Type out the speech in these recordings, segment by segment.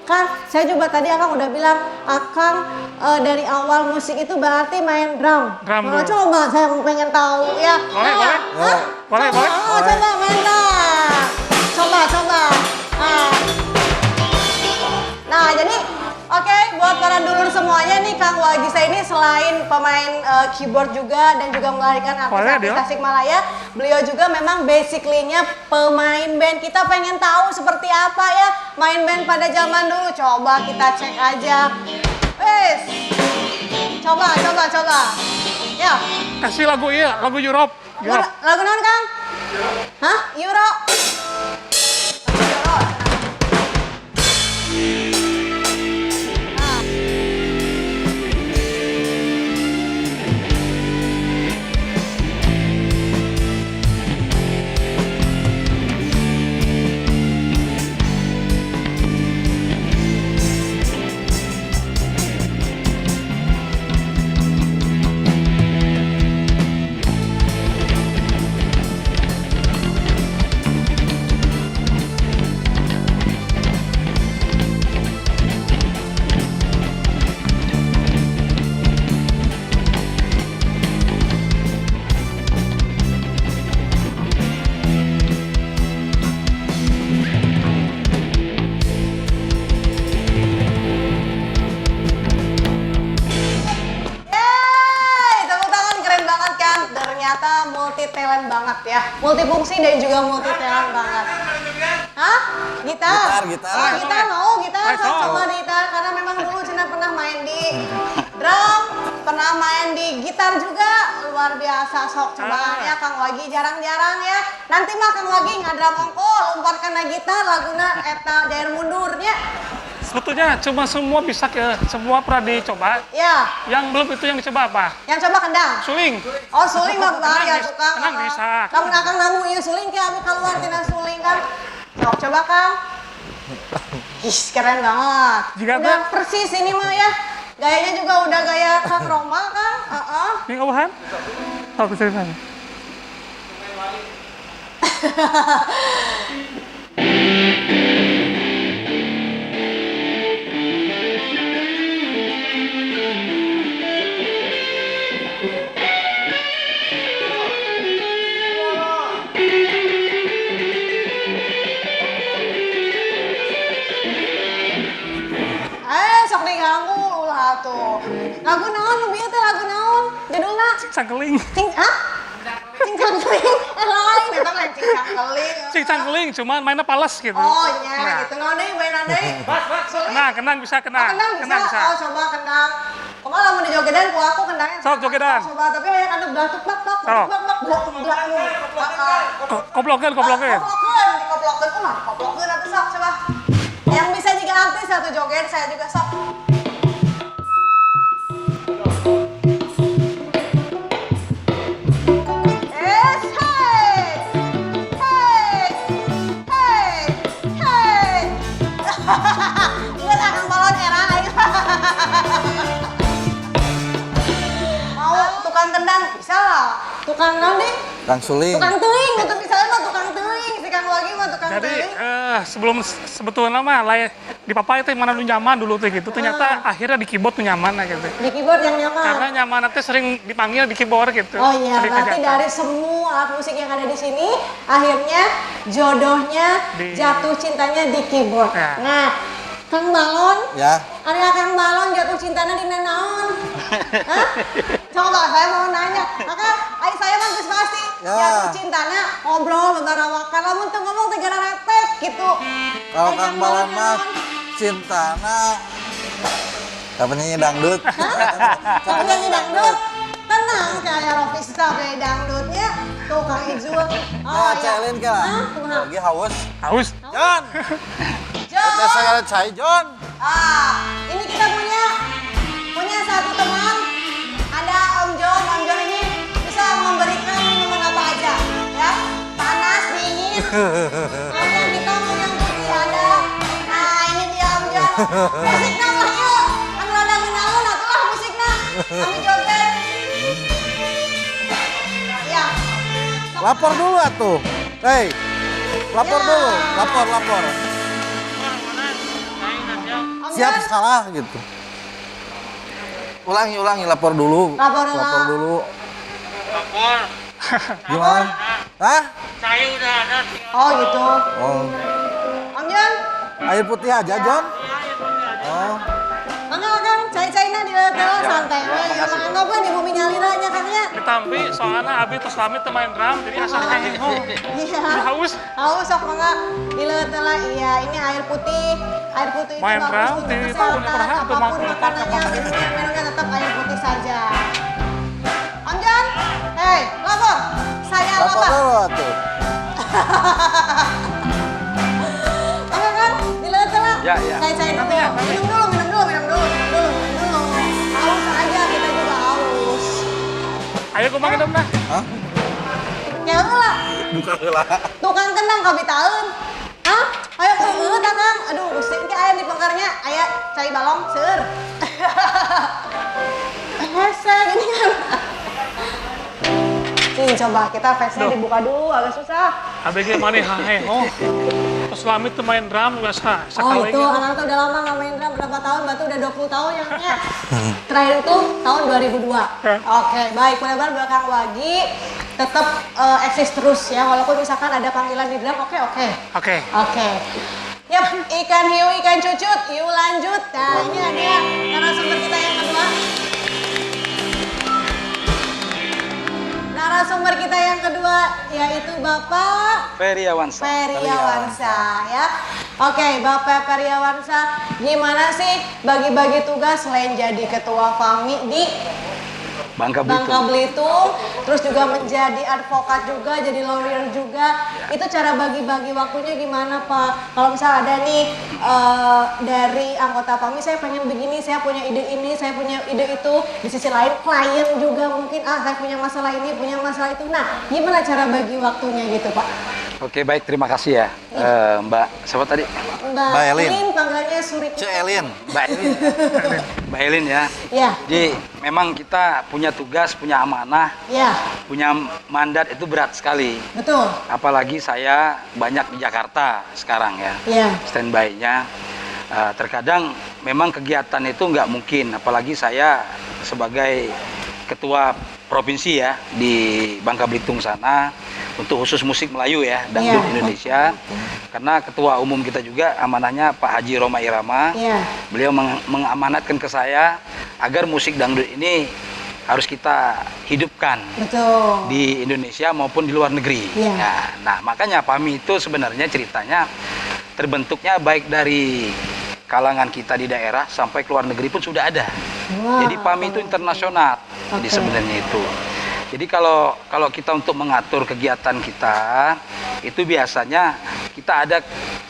Kan saya juga tadi Akang udah bilang, Akang dari awal musik itu berarti main drum. Coba saya pengen tahu ya. Boleh. Boleh. Coba main drum. Coba. Nah, jadi oke, buat para dulur semuanya nih, Kang Wagi saya ini selain pemain keyboard juga dan juga melahirkan artis-artis Tasikmalaya, beliau juga memang basically-nya pemain band. Kita pengen tahu seperti apa ya main band pada zaman dulu. Coba kita cek aja. Wes. Coba. Ya. Kasih lagu Europe. Lagu non, Kang? Hah? Europe. Multifungsi dan juga multi talent banget. Hah? Gitar. Gitar mau gitar. Coba gitar karena memang dulu Cina pernah main di drum, pernah main di gitar juga. Luar biasa. Sok cobaan ya Kang Wagi, jarang-jarang ya. Nanti mah Kang Wagi ngadram ongkol, lompat kena gitar laguna eta jair mundurnya. Sebetulnya cuma semua bisa semua pernah dicoba. Ya. Yang belum itu yang dicoba apa? Yang coba kendang. Suling. Oh, suling mah ya tukang. Kendang bisa. Kamu akan namu ieu suling ke abi keluar tina suling kan. Coba Kang. Ih, keren banget. Udah persis ini mah ya. Gayanya juga udah gaya Kang Roma kan. Ini kawahan? Oh, bisa sana. Lagu naon nu bieu teh lagu naon? Judulna Cingcangkeling. Cingcangkeling. Lain eta lain cingcangkeling. Cingcangkeling cuman mainnya pales gitu. Oh nya gitu. Naon deui mainan deui? Kendang bisa. Kendang bisa. Oh coba kendang. Kumaha lamun dijogedan ku aku kendangnya. Sok jogedan. Coba tapi aya anu batuk bak. Koplokeun. Dikoplokeun atuh sok coba. Yang bisa juga artis satu joget saya juga sok. Ingat Akang Balon era mau tukang kendang bisa, tukang naon deh? Tukang suling. Tukang teuing, itu misalnya mah tukang teuing, si Kang Wagi mah tukang teuing. Jadi sebetulnya mah di papa itu mana dulu nyaman dulu tuh gitu. Ternyata akhirnya di keyboard tuh nyaman gitu. Di keyboard yang nyaman. Karena nyaman nanti sering dipanggil di keyboard gitu. Oh iya, berarti dari semua alat musik yang ada di sini, akhirnya jodohnya jatuh cintanya di keyboard. Ya. Nah, Kang Balon, Ya. Ada Kang Balon jatuh cintanya di naon? Hah? Coba saya mau nanya, maka saya mah geus pasti jatuh cintanya ngobrol bebarawakan, lamun teu ngomong teh gara repek gitu. Kalau Kang Balon mah cintana penyanyi dangdut. Penyanyi dangdut. Tenang kayak Rovista kayak dangdutnya. Tuh Kang Ijul. Oh, Celin ke lah. Lagi haus. John. Kita saya cai John. Ini kita punya satu teman. Ada Om John. Om John ini bisa memberikan minuman apa aja, ya. Panas, dingin. Mau yang hitam, mau yang putih ada. Nah, ini dia Om John. Musiknya lah yuk. Anu ada genaun atulah musiknya. Kami joget. Ya. Lapor dulu atuh. Hei. Lapor dulu. Lapor. siap salah gitu. Ulangi, lapor dulu. Lapor dulu. Gimana? Hah? Saya udah ada. Oh gitu. Oh, Om Jon, air putih aja, Jon. Oh, mangga Kang, cai-caina di leuteuh santai we. Ya mah anggap we di bumi nyalira nya Kang ya. Ditampi soalnya abi terus kami main drum jadi asa heho. Iya. Haus. Haus sok mangga di leuteuh lah. Iya, ini air putih. Air putih itu Main bagus drum untuk di tahun yang kesehatan. berhak tuh, Apapun makan makanannya, minumnya tetap air putih saja. Om Jon, hei, lapor. Saya lapor lapor. dulu tuh. Oke kan, di leuteuh lah. Ya, ya. Cai-cai dulu. Minum dulu. Haus aja, kita juga haus. Ayo kumaha minum dah. Hah? Ya lah, Buka heula. tukang kendang kabitaeun. Hah? Ayo Kang. Aduh, usik ke aya di pengkarnya. Aya cai balong seur. Hese gini kan. Nih coba kita face-nya dibuka dulu, agak susah. ABG mana heho. Terus kami main drum biasa. Oh itu, anak tuh udah lama nggak main drum, berapa tahun? Berarti udah 20 tahun ya Kang, ya? Terakhir itu tahun 2002. Oke, baik. Mudah-mudahan belakang Wagi tetap eksis terus ya, walaupun misalkan ada panggilan di drum, oke. Oke. Yap, ikan hiu, ikan cucut, yuk lanjut. Nah ini ada narasumber kita yang kedua. Narasumber kita yang kedua yaitu Bapak Ferry Awansa. Ferry Awansa ya. Oke, Bapak Ferry Awansa, gimana sih bagi-bagi tugas selain jadi ketua FAMI di Bangka Bangka Belitung. Belitung, terus juga menjadi advokat juga, jadi lawyer juga. Itu cara bagi-bagi waktunya gimana Pak? Kalau misal ada nih dari anggota FAMI, saya pengen begini, saya punya ide ini, saya punya ide itu. Di sisi lain klien juga mungkin, saya punya masalah ini, punya masalah itu. Nah, gimana cara bagi waktunya gitu Pak? Oke, baik, terima kasih ya. Mbak, siapa tadi? Mbak Elin. Elin, panggilannya Surip. Cek Elin. Mbak Elin. Mbak Elin ya. Ya, Jadi memang kita punya tugas, punya amanah, ya, punya mandat itu berat sekali. betul. Apalagi saya banyak di Jakarta sekarang ya. Ya, Standby-nya. Terkadang memang kegiatan itu nggak mungkin, apalagi saya sebagai ketua provinsi ya di Bangka Belitung sana untuk khusus musik Melayu ya, dangdut Iya. Indonesia. Karena ketua umum kita juga amanahnya Pak Haji Roma Irama. ya, Beliau mengamanatkan ke saya agar musik dangdut ini harus kita hidupkan betul. di Indonesia maupun di luar negeri. Iya. Nah, makanya PAMI itu sebenarnya ceritanya terbentuknya baik dari kalangan kita di daerah sampai ke luar negeri pun sudah ada. Wah, Jadi PAMI itu internasional. Jadi Oke. sebenarnya itu. Jadi kalau kita untuk mengatur kegiatan kita itu biasanya kita ada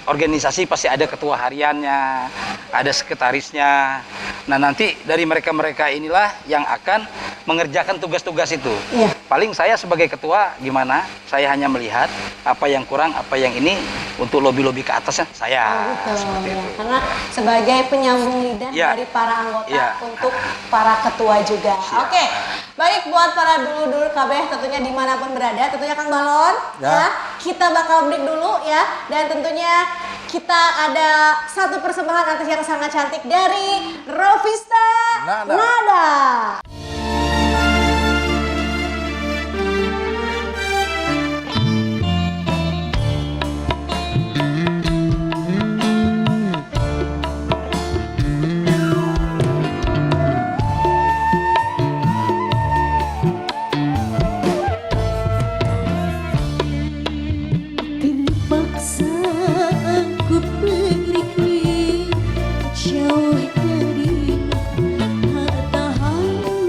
organisasi pasti ada ketua hariannya, ada sekretarisnya. Nah, nanti dari mereka-mereka inilah yang akan mengerjakan tugas-tugas itu. Iya. Paling saya sebagai ketua gimana? Saya hanya melihat apa yang kurang, apa yang ini untuk lobby-lobby ke atasnya saya. Oh, gitu. Seperti Ya. itu. Karena sebagai penyambung lidah Ya. dari para anggota Ya. untuk para ketua juga. Siap. Oke, baik buat para dulur-dulur KB tentunya dimanapun berada, tentunya Kang Balon, Ya. kita bakal break dulu ya, dan tentunya kita ada satu persembahan artis yang sangat cantik dari Rovista Nada. Nada. Terpaksa aku pergi jauh dari tak tahan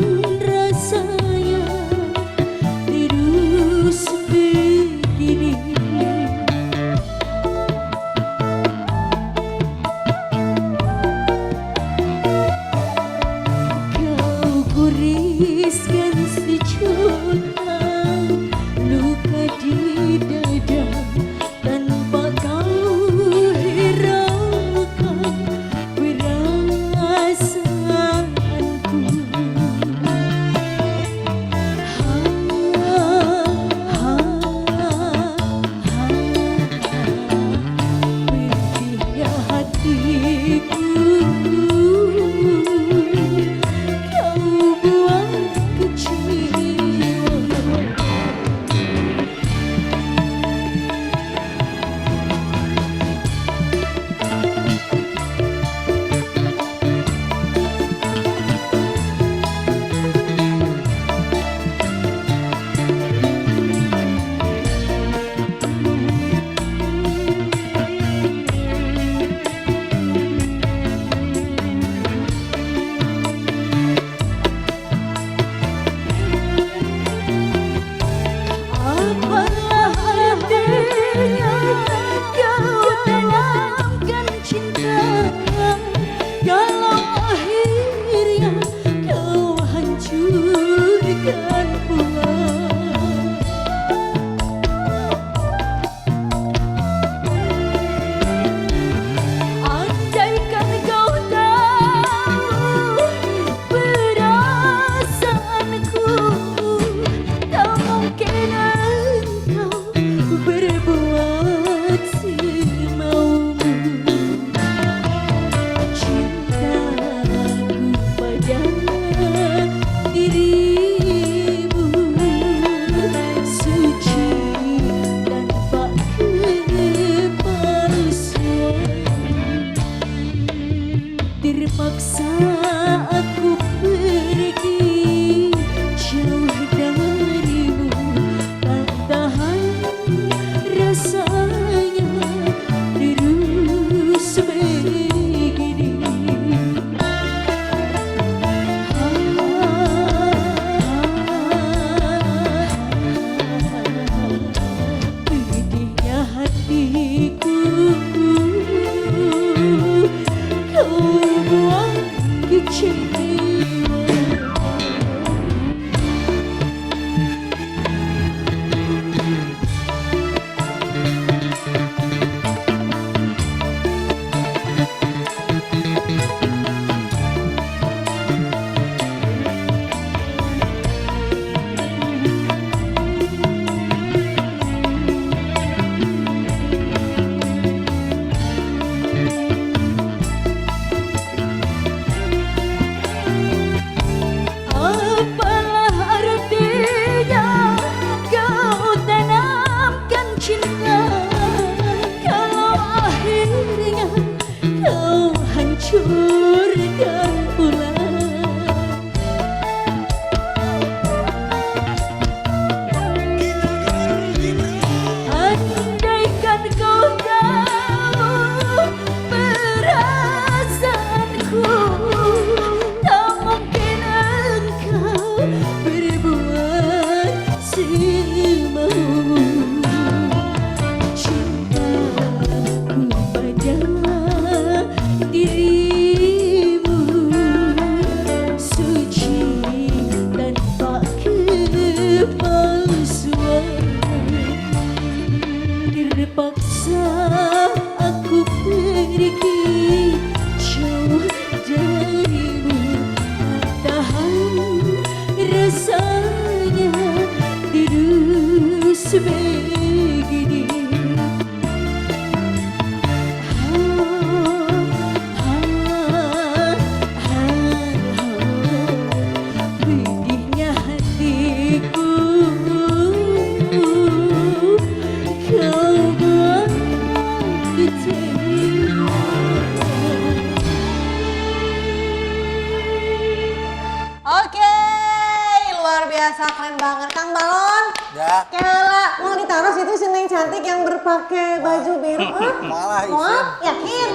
cantik yang berpakai baju biru. Malah Mual, isin. yakin?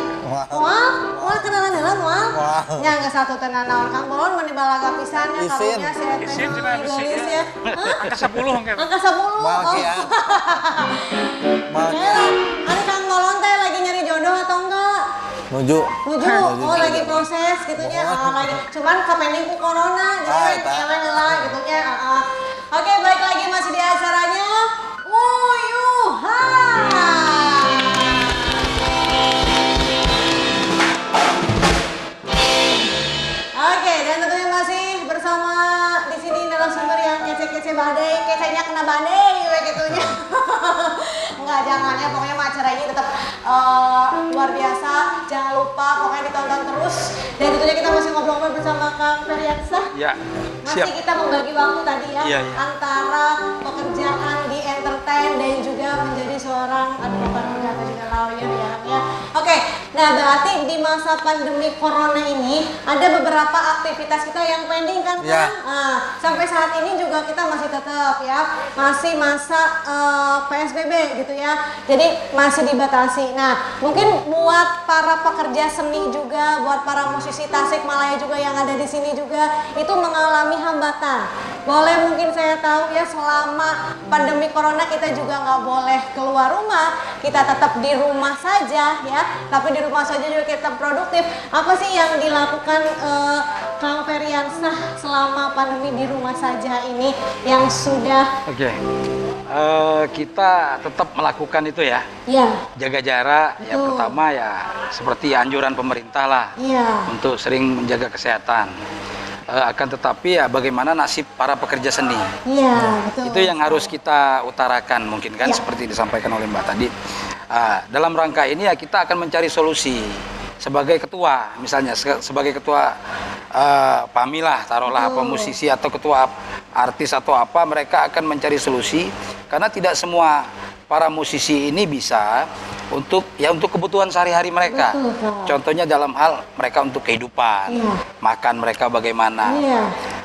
Mual. Mual kenalan heula mual. Mual. Nya geus satu tenan naon Kang Bolon mun dibalaga pisannya Isin. karunya si Eteh. Isin cenah bisi Gelis ya. ya. Hah? Angka 10 mungkin. Angka 10. Mal kian. Mal Ya, kian. ada Kang Bolon teh lagi nyari jodoh atau enggak? Nuju. Nuju, oh lagi proses gitunya, lagi. Cuman kepending ku corona, jadi ewen lah gitunya. Oke, balik lagi masih di acaranya Wuyuhan. Oke, dan tentunya masih bersama di sini narasumber yang kece-kece badai, kecenya kena badai kayak gitunya. Enggak, jangan ya, pokoknya acara ini tetap luar biasa. Jangan lupa pokoknya ditonton terus. Dan tentunya kita masih ngobrol-ngobrol bersama Kang Ferdiansyah. Ya, Masih siap. kita membagi waktu tadi ya, Iya, iya. antara pekerjaan di entertain dan juga menjadi seorang advokat atau juga lawyer ya. Oke, nah berarti di masa pandemi corona ini ada beberapa aktivitas kita yang pending kan? Iya. Nah, sampai saat ini juga kita masih tetap ya, masih masa PSBB gitu ya. Jadi masih dibatasi. Nah, mungkin buat para pekerja seni juga, buat para musisi Tasikmalaya juga yang ada di sini juga itu mengalami hambatan. Boleh mungkin saya tahu ya, selama pandemi corona kita juga nggak boleh keluar rumah, kita tetap di rumah saja ya. Tapi di rumah saja juga kita produktif. Apa sih yang dilakukan Kang Ferdiansyah selama pandemi di rumah saja ini yang sudah? Oke. Kita tetap melakukan itu ya. Ya, Jaga jarak. Ya Betul. pertama ya seperti anjuran pemerintah lah iya, untuk sering menjaga kesehatan. Akan tetapi ya bagaimana nasib para pekerja seni. iya, betul. Itu yang harus kita utarakan mungkin kan Ya. seperti disampaikan oleh Mbak tadi. Dalam rangka ini ya kita akan mencari solusi sebagai ketua, misalnya sebagai ketua PAMI lah, taruhlah apa musisi atau ketua artis atau apa, mereka akan mencari solusi karena tidak semua para musisi ini bisa untuk kebutuhan sehari-hari mereka. Betul, Kak. Contohnya dalam hal mereka untuk kehidupan, Iya. makan mereka bagaimana. Iya.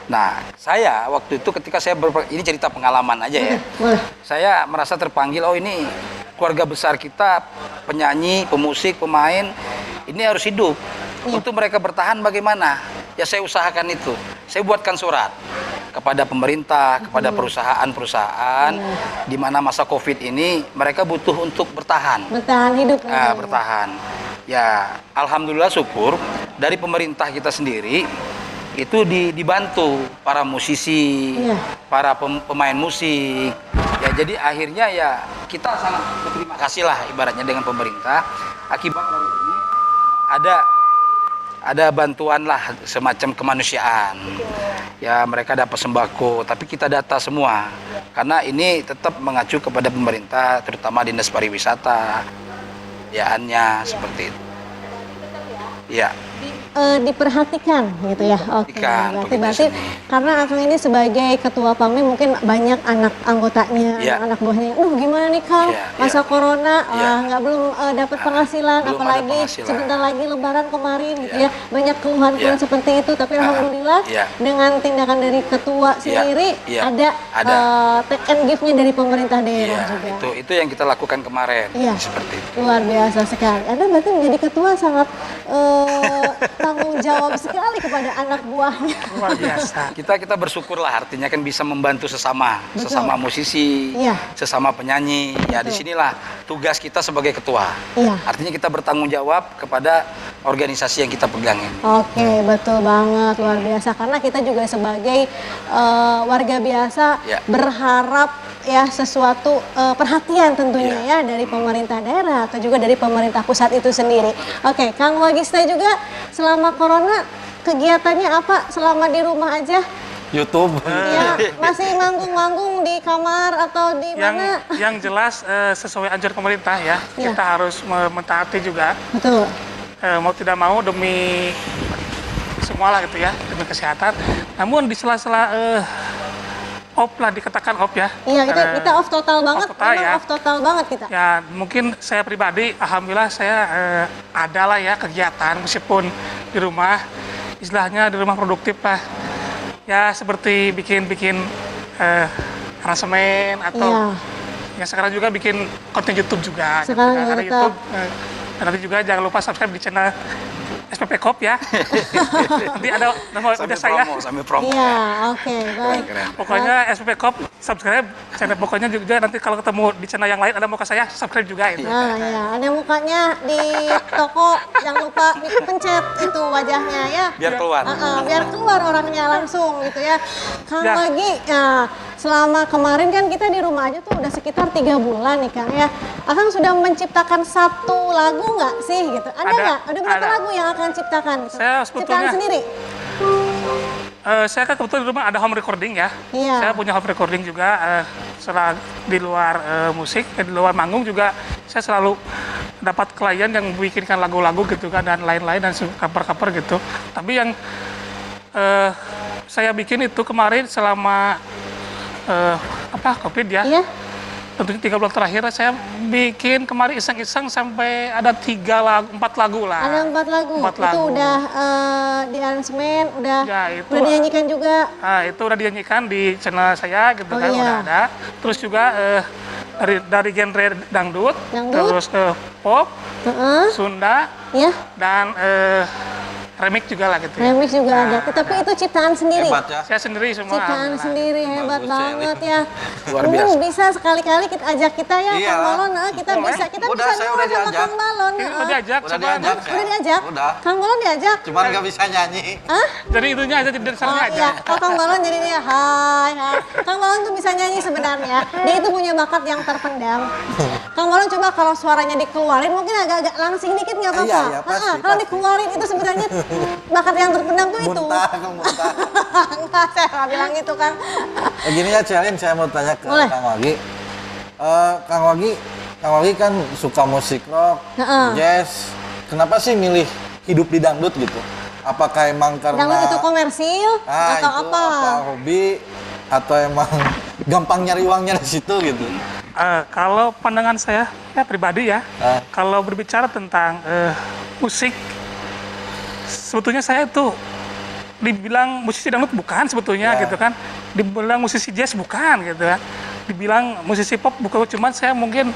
Nah, saya waktu itu ketika saya ini cerita pengalaman aja ya. Boleh. Saya merasa terpanggil, oh ini keluarga besar kita, penyanyi, pemusik, pemain, ini harus hidup. Iya. Untuk mereka bertahan bagaimana? Ya saya usahakan itu. Saya buatkan surat kepada pemerintah, kepada perusahaan-perusahaan di mana masa Covid ini mereka butuh untuk bertahan. Bertahan hidup. Bertahan. Ya, alhamdulillah syukur dari pemerintah kita sendiri itu dibantu para musisi, Iya. para pemain musik. Ya, jadi akhirnya ya kita sangat berterima kasih lah ibaratnya dengan pemerintah. Akibat dari ini ada bantuan lah semacam kemanusiaan. Ya mereka dapat sembako, tapi kita data semua karena ini tetap mengacu kepada pemerintah, terutama Dinas Pariwisata, yaannya seperti itu. Ya. Diperhatikan gitu ya. Oke. Diperhatikan, Berarti begitu sih. karena Akang ini sebagai ketua PAMI mungkin banyak anak anggotanya, Iya. anak buahnya. Gimana nih Kang? Iya, Masa iya. corona Iya. nggak belum dapat penghasilan, belum ada apalagi penghasilan. sebentar lagi Lebaran kemarin gitu Iya. ya. Banyak keluhan-keluhan Iya. seperti itu. Tapi alhamdulillah Iya. dengan tindakan dari ketua sendiri Iya. ada Ada. take and give-nya dari pemerintah daerah Iya, juga. itu yang kita lakukan kemarin. Iya. Seperti itu. Luar biasa sekali. Anda berarti menjadi ketua sangat tanggung jawab sekali kepada anak buahnya. Luar biasa. Kita bersyukurlah, artinya kan bisa membantu sesama Betul. musisi, Iya. sesama penyanyi. Ya disinilah tugas kita sebagai ketua. Iya. Artinya kita bertanggung jawab kepada organisasi yang kita pegangin. Oke, betul banget, luar biasa. Karena kita juga sebagai warga biasa Ya. berharap ya sesuatu perhatian tentunya ya dari pemerintah daerah atau juga dari pemerintah pusat itu sendiri. Oke, Kang Wagista juga selama corona kegiatannya apa selama di rumah aja? YouTube. Ya, masih manggung-manggung di kamar atau di mana? Yang jelas sesuai anjuran pemerintah ya, Iya. kita harus mentaati juga. Betul. Mau tidak mau demi semua lah gitu ya, demi kesehatan. Namun di sela-sela off lah, dikatakan off ya. Iya, kita off total banget. off total Memang ya. off total banget kita. Ya mungkin saya pribadi, alhamdulillah saya ada lah ya kegiatan meskipun di rumah, istilahnya di rumah produktif lah. Ya seperti bikin aransemen atau Iya. Ya sekarang juga bikin konten YouTube juga. Sekarang gitu. Ada YouTube. Dan nanti juga jangan lupa subscribe di channel SPP Kop ya. Nanti ada nama udah saya. Sambil promo. Iya, oke, baik. Pokoknya SPP Kop subscribe channel, pokoknya juga nanti kalau ketemu di channel yang lain ada muka saya subscribe juga itu. Nah, ya, ada mukanya di toko, jangan lupa dipencet itu wajahnya ya. Biar keluar. Biar keluar orangnya langsung gitu ya. Kang Ya. lagi, ya, selama kemarin kan kita di rumah aja tuh udah sekitar 3 bulan nih Kang ya. Akang sudah menciptakan satu lagu nggak sih gitu? Ada nggak? Ada berapa ada. lagu yang akan ciptakan? Gitu? Saya Ciptaan sebetulnya- sendiri? Saya kan kebetulan di rumah ada home recording ya. Iya. Saya punya home recording juga. Setelah di luar musik, di luar manggung juga saya selalu dapat klien yang bikinkan lagu-lagu gitu kan dan lain-lain dan cover-cover gitu. Tapi yang saya bikin itu kemarin selama COVID ya. Iya. Tentunya 3 bulan terakhir saya bikin kemarin iseng-iseng sampai ada 4 lagu lah. Ada 4 lagu. 4 Itu lagu. udah di aransemen, udah Ya, itu- udah dinyanyikan juga. Nah, itu udah dinyanyikan di channel saya gitu Oh, kan, iya. udah ada. Terus juga dari genre dangdut, Dangdut. terus pop, Heeh. Sunda, Ya, dan remix juga lah gitu ya. remix juga ada. Tetapi itu ciptaan sendiri. Hebat ya. Saya sendiri semua. Ciptaan alhamdulillah. sendiri hebat Bagus, banget ya. Luar Mungkin biasa. bisa sekali-kali kita ajak kita ya Iya Kang lah. Balon, kita Boleh. bisa Udah, bisa saya duet udah sama diajak. Kang Balon. Ini udah diajak, Udah cuman, diajak. Udah diajak? Udah. Kang Balon diajak? Cuman nggak bisa nyanyi. Hah? jadi itunya aja, jadi Oh dasarnya aja. iya, kalau Kang Balon jadi dia hai. Kang Balon tuh bisa nyanyi sebenarnya. Dia itu punya bakat yang terpendam. Kang Balon coba kalau suaranya dikeluarin mungkin agak-agak langsing dikit nggak apa-apa. Iya, iya, pasti, Kalau pasti. dikeluarin itu sebenarnya bakat yang terpendam tuh itu. Muntah, Kang, muntah. Enggak, saya nggak bilang gitu Kang. Gini ya challenge, saya mau tanya ke Boleh. Kang Wagi. Kang Wagi kan suka musik rock, Heeh. jazz. Kenapa sih milih hidup di dangdut gitu? Apakah emang karena Dangdut itu komersil atau itu apa? hobi atau emang gampang nyari uangnya di situ gitu? Kalau pandangan saya ya pribadi ya, Ah. kalau berbicara tentang musik, sebetulnya saya itu dibilang musisi dangdut bukan sebetulnya Ya. gitu kan, dibilang musisi jazz bukan gitu kan, dibilang musisi pop bukan, cuman saya mungkin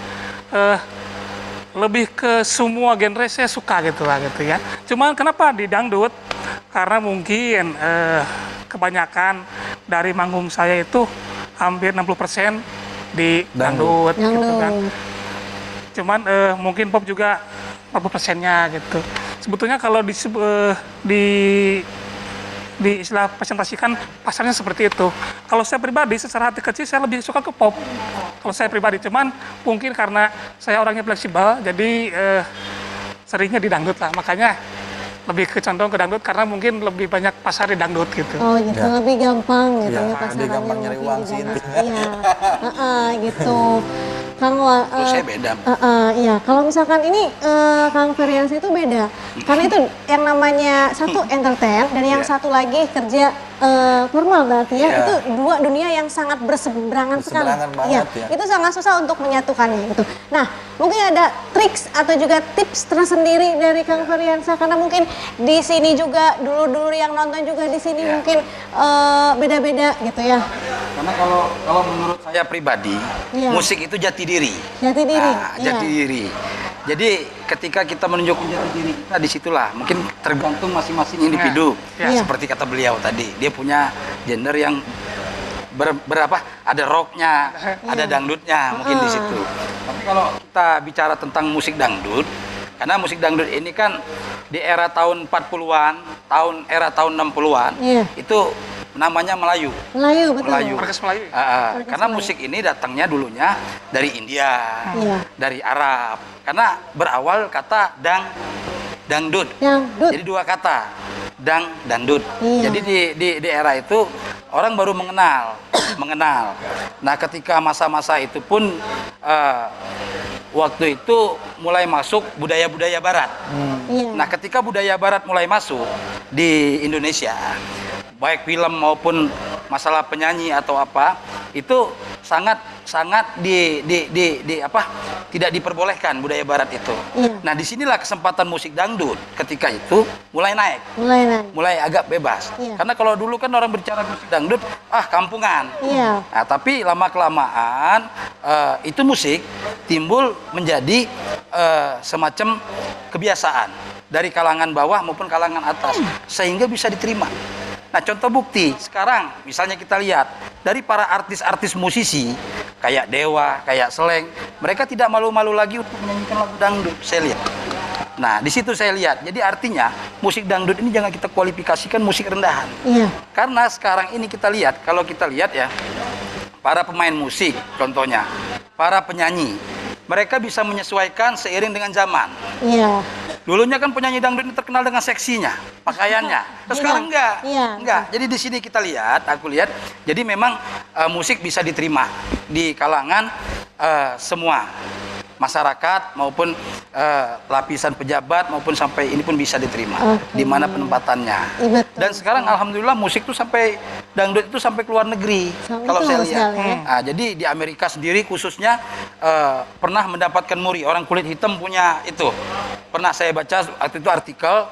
lebih ke semua genre saya suka gitu lah gitu ya. Cuman kenapa di dangdut? Karena mungkin kebanyakan dari manggung saya itu hampir 60% di dangdut gitu kan. Cuman mungkin pop juga 40%-nya gitu. Sebetulnya kalau di istilah presentasikan pasarnya seperti itu. Kalau saya pribadi secara hati kecil saya lebih suka ke pop. Kalau saya pribadi, cuman mungkin karena saya orangnya fleksibel, jadi seringnya di dangdut lah. Makanya lebih condong ke dangdut karena mungkin lebih banyak pasar di dangdut gitu. Oh gitu, Ya. lebih gampang gitu Ya, ya lebih pasarannya. gampang nyari mungkin uang di sih dangdut. intinya. Iya, gitu. Kang Terus saya beda. iya, kalau misalkan ini Kang Feriansyah itu beda. Karena itu yang namanya satu entertain dan yang satu lagi kerja formal berarti ya. Iya. Itu dua dunia yang sangat berseberangan sekali. Berseberangan banget Iya, ya. itu sangat susah untuk menyatukannya gitu. Nah, mungkin ada triks atau juga tips tersendiri dari Kang Feriansyah karena mungkin di sini juga dulu-dulu yang nonton juga di sini mungkin beda-beda gitu ya. Karena kalau menurut saya pribadi, Iya. musik itu jati diri. Jati diri. Nah, iya. jati diri. Jadi ketika kita menunjukkan jati diri kita disitulah mungkin tergantung masing-masing individu. Iya. Seperti kata beliau tadi, dia punya gender yang berapa? Ada rocknya, ada dangdutnya mungkin di situ. Tapi kalau kita bicara tentang musik dangdut, karena musik dangdut ini kan di era tahun 40-an, era tahun 60-an, Iya. itu namanya Melayu. Melayu betul. Melayu. Orkes Melayu ya? Karena musik ini datangnya dulunya dari India, Iya. dari Arab. Karena berawal kata dangdut. Dangdut. Jadi dua kata, dangdut. Iya. Jadi di era itu orang baru mengenal. Nah, ketika masa-masa itu pun waktu itu mulai masuk budaya-budaya Barat. Iya. Nah, ketika budaya Barat mulai masuk di Indonesia, baik film maupun masalah penyanyi atau apa, itu sangat sangat tidak diperbolehkan budaya barat itu. Iya. Nah, disinilah kesempatan musik dangdut ketika itu mulai naik. Mulai agak bebas. Iya. Karena kalau dulu kan orang berbicara musik dangdut, kampungan. Iya. Nah, tapi lama-kelamaan itu musik timbul menjadi semacam kebiasaan dari kalangan bawah maupun kalangan atas, sehingga bisa diterima. Nah, contoh bukti sekarang misalnya kita lihat dari para artis-artis musisi kayak Dewa, kayak Seleng, mereka tidak malu-malu lagi untuk menyanyikan lagu dangdut, saya lihat. Nah, di situ saya lihat. Jadi artinya musik dangdut ini jangan kita kualifikasikan musik rendahan. Iya. Karena sekarang ini kita lihat, kalau kita lihat ya, para pemain musik contohnya, para penyanyi, mereka bisa menyesuaikan seiring dengan zaman. Iya. Dulunya kan penyanyi dangdut ini terkenal dengan seksinya, pakaiannya. Terus sekarang enggak. Iya. Enggak. Jadi di sini kita lihat, aku lihat, jadi memang musik bisa diterima di kalangan semua masyarakat maupun lapisan pejabat maupun sampai ini pun bisa diterima di mana penempatannya. Betul. Dan sekarang alhamdulillah musik itu sampai dangdut itu sampai ke luar negeri kalau saya lihat. Nah, jadi di Amerika sendiri khususnya pernah mendapatkan muri, orang kulit hitam punya itu. Pernah saya baca waktu itu artikel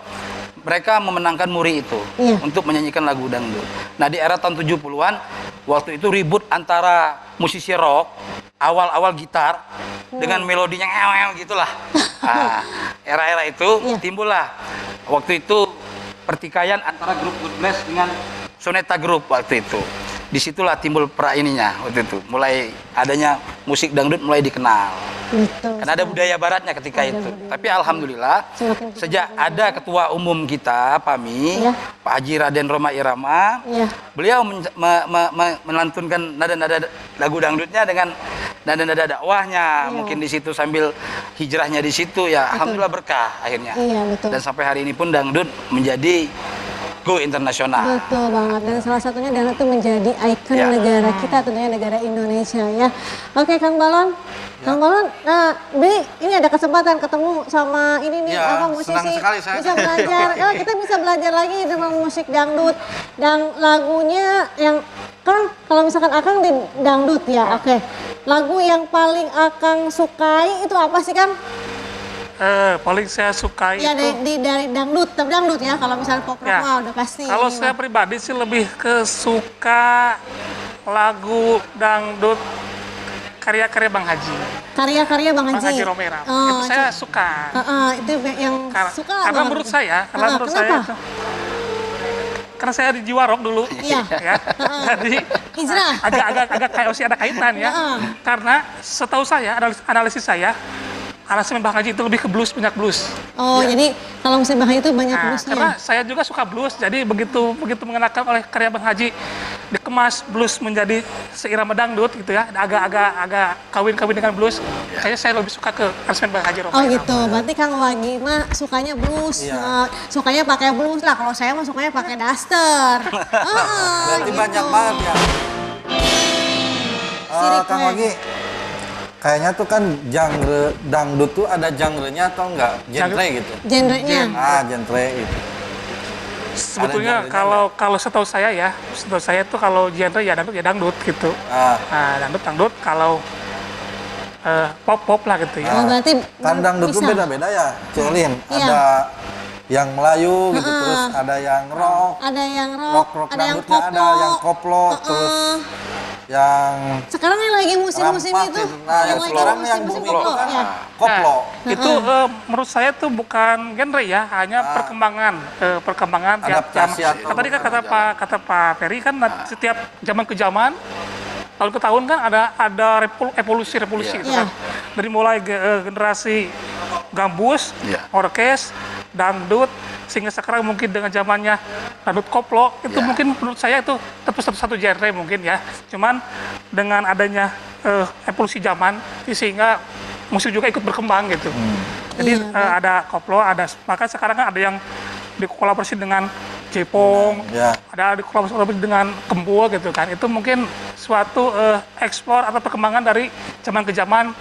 mereka memenangkan muri itu untuk menyanyikan lagu dangdut. Nah, di era tahun 70-an waktu itu ribut antara musisi rock awal-awal gitar dengan melodinya ngel gitulah. Nah, era-era itu timbullah waktu itu pertikaian antara grup Good Bless dengan Soneta Group waktu itu. Disitulah timbul ininya waktu itu. Mulai adanya musik dangdut mulai dikenal. Betul. Karena ada budaya baratnya ketika itu. Tapi alhamdulillah sejak ada ketua umum kita PAMI, Pak Haji Raden Roma Irama, beliau melantunkan nada-nada lagu dangdutnya dengan nada-nada dakwahnya. Mungkin di situ sambil hijrahnya di situ ya, alhamdulillah berkah akhirnya. Iya, betul. Dan sampai hari ini pun dangdut menjadi go internasional. Betul banget, dan salah satunya dangdut itu menjadi ikon negara kita, tentunya negara Indonesia ya. Oke, Kang Balon. Kang Balon, Bi, ini ada kesempatan ketemu sama ini nih, musisi. Senang sekali saya. Bisa belajar, kita bisa belajar lagi tentang musik dangdut. Dan lagunya yang, kan kalau misalkan Akang di dangdut ya, oke. Lagu yang paling Akang sukai itu apa sih, Kang? Paling saya suka Ya, itu dari dangdut ya, kalau misalnya pop rock mah udah pasti. kalau saya pribadi sih lebih ke suka lagu dangdut karya-karya Bang Haji. Karya-karya Bang Haji. Bang Haji Romera. Itu saya suka. Itu yang suka. Karena menurut saya, itu karena saya di Jiwarok dulu. Iya. Ya. Jadi hijrah. agak kayak ada kaitan ya. Karena setahu saya, analisis saya, alasan Bang Haji itu lebih ke blues, banyak blues. Oh, jadi kalau misalnya Bang Haji itu banyak bluesnya. Karena saya juga suka blues, jadi begitu mengenakan oleh karya Bang Haji, dikemas blues menjadi seirama dangdut gitu ya, agak kawin dengan blues. Kayaknya saya lebih suka ke aransemen Bang Haji Romera. Oh gitu, berarti Kang Wagi mah sukanya blues, sukanya pakai blues lah. Kalau saya mah sukanya pakai duster. Berarti gitu. banyak banget ya. Kang Wagi, kayaknya tuh kan genre dangdut tuh ada genre-nya atau enggak? Genre gitu. Genrenya? Genre itu. Sebetulnya kalau setahu saya tuh kalau genre ya dangdut gitu. Nah, dangdut kalau pop lah gitu ya. Oh, berarti kan dangdut tuh beda-beda ya, Celin. Ada yang Melayu gitu, terus ada yang rock. Ada yang rock, ada yang koplo. Ada yang koplo, terus yang sekarang yang lagi musim-musim itu. Nah, yang sekarang yang booming itu kan koplo. Itu menurut saya tuh bukan genre ya, hanya perkembangan tiap zaman. Tadi kan kata Pak Ferry kan setiap zaman ke zaman, tahun ke tahun kan ada evolusi gitu kan. Dari mulai generasi gambus, orkes, dangdut, sehingga sekarang mungkin dengan zamannya dangdut koplo itu mungkin menurut saya itu tetap satu genre mungkin ya, cuman dengan adanya evolusi zaman sehingga musik juga ikut berkembang gitu. Jadi ada koplo, maka sekarang kan ada yang dikolaborasi dengan Jepong, ada dikolaborasi dengan Kembo gitu kan. Itu mungkin suatu eksplor atau perkembangan dari zaman ke zaman.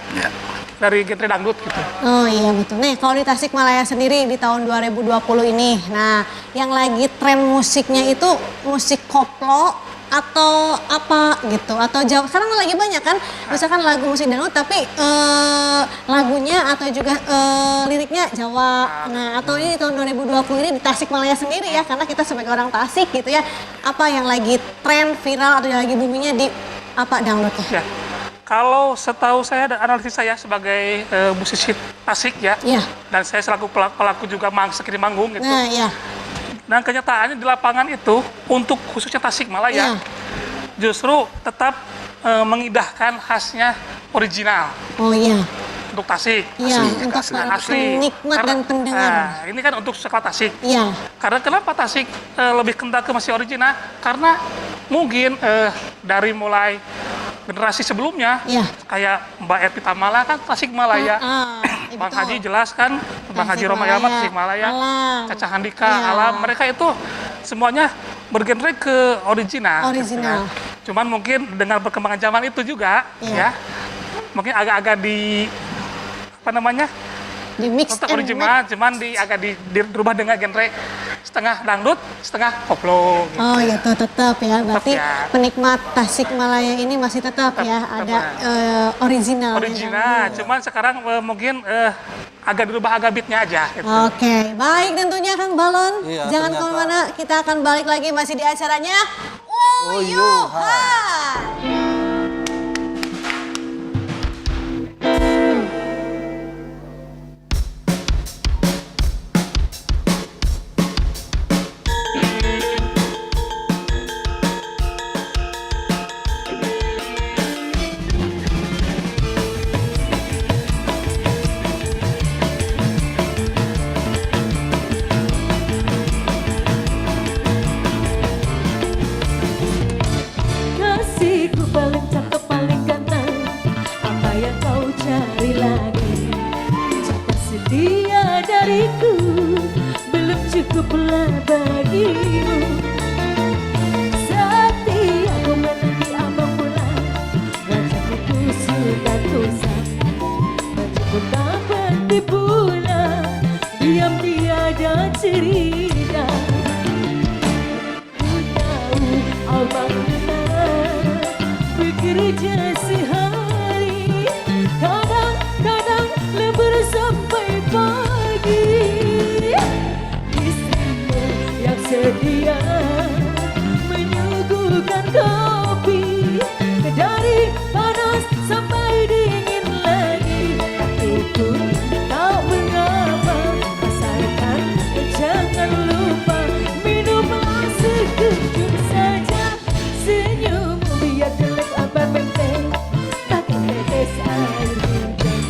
Dari genre dangdut gitu. Oh iya betul. Nih kalau di Tasikmalaya sendiri di tahun 2020 ini, nah yang lagi tren musiknya itu musik koplo atau apa gitu, atau sekarang lagi banyak kan misalkan lagu musik dangdut tapi lagunya atau juga liriknya Jawa. Nah, atau ini tahun 2020 ini di Tasikmalaya sendiri ya, karena kita sebagai orang Tasik gitu ya, apa yang lagi tren viral atau yang lagi boomingnya di apa dangdutnya? Ya. Kalau setahu saya dan analisis saya sebagai musisi Tasik ya, Iya. dan saya selaku pelaku juga sekiri manggung gitu. Nah, ya. Dan kenyataannya di lapangan itu untuk khususnya Tasikmalaya Iya. justru tetap mengindahkan khasnya original Oh iya. untuk Tasik. Iya, untuk Asli. penikmat dan pendengar. Nah, ini kan untuk sekolah Tasik. Iya. Karena kenapa Tasik lebih kental ke masih original? Karena mungkin dari mulai generasi sebelumnya, Iya. kayak Mbak Epi Tamala kan Tasikmalaya, Bang betul. Haji jelas kan, Bang Haji Roma Yamat Tasikmalaya, Alam. Caca Handika, Iya. Alam, mereka itu semuanya bergenre ke original. Original. gitu ya. Cuman mungkin dengan perkembangan zaman itu juga, Iya. ya, mungkin agak-agak apa namanya, Di mix tetap and original, cuman agak dirubah dengan genre setengah dangdut, setengah koplo. Gitu. Oh gitu, tetap ya. Berarti ya. penikmat Tasikmalaya ini masih tetap ya ada original. Original, cuman sekarang mungkin agak dirubah agak beatnya aja. Gitu. Oke, baik tentunya Kang Balon. Iya, Jangan ternyata. kemana-mana, kita akan balik lagi masih di acaranya Uyuhan. Kasihku paling cakep paling ganteng, apa yang kau cari lagi? Jika sedia dariku belum cukuplah bagimu. Setiap menanti abang pulang, wajahmu ku sudah kusam. Baju pun tak berhenti pula, diam tiada cerita. Ku tahu abang bekerja sehari, kadang-kadang lembur sampai pagi. Istrimu yang sedia menyuguhkan kopi, dari panas sampai dingin lagi. Aku pun tak mengapa, asalkan jangan lupa minumlah sekejap saja. Senyum biar jelek apa penting, pakai tetes air hujan.